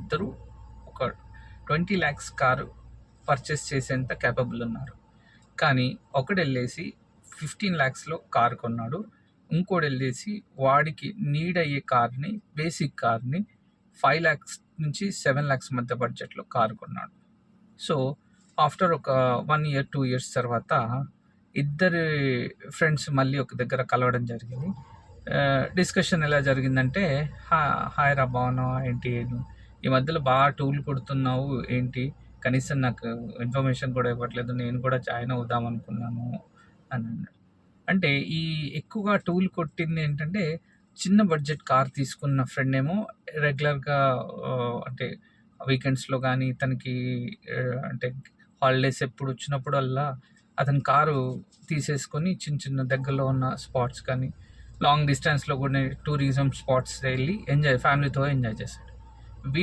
ఇద్దరు ఒక 20 lakhs car purchase చేసేంత క్యాపబుల్ ఉన్నారు. కానీ ఒకడు వెళ్ళేసి 15 lakhsలో కారు కొన్నాడు, ఇంకోటి వెళ్ళేసి వాడికి నీడ్ అయ్యే కార్ని, బేసిక్ కార్ని 5 lakhs నుంచి 7 lakhs మధ్య బడ్జెట్లో కారు కొన్నాడు. సో ఆఫ్టర్ ఒక 1 year 2 years తర్వాత ఇద్దరి ఫ్రెండ్స్ మళ్ళీ ఒక దగ్గర కలవడం జరిగింది. డిస్కషన్ ఎలా జరిగిందంటే, హాయ్ రా బాగున్నావా ఏంటి, ఈ మధ్యలో బాగా టూల్ కొడుతున్నావు ఏంటి, కనీసం నాకు ఇన్ఫర్మేషన్ కూడా ఇవ్వట్లేదు, నేను కూడా జాయిన్ అవుదాం అనుకున్నాను అని అన్నాడు. అంటే ఈ ఎక్కువగా టూల్ కొట్టింది ఏంటంటే, చిన్న బడ్జెట్ కార్ తీసుకున్న ఫ్రెండ్ ఏమో రెగ్యులర్గా అంటే వీకెండ్స్లో కానీ తనకి అంటే హాలిడేస్ ఎప్పుడు వచ్చినప్పుడు అలా అతని కారు తీసేసుకొని చిన్న చిన్న దగ్గరలో ఉన్న స్పాట్స్ కానీ లాంగ్ డిస్టెన్స్లో కూడా టూరిజం స్పాట్స్ వెళ్ళి ఫ్యామిలీతో ఎంజాయ్ చేశాడు.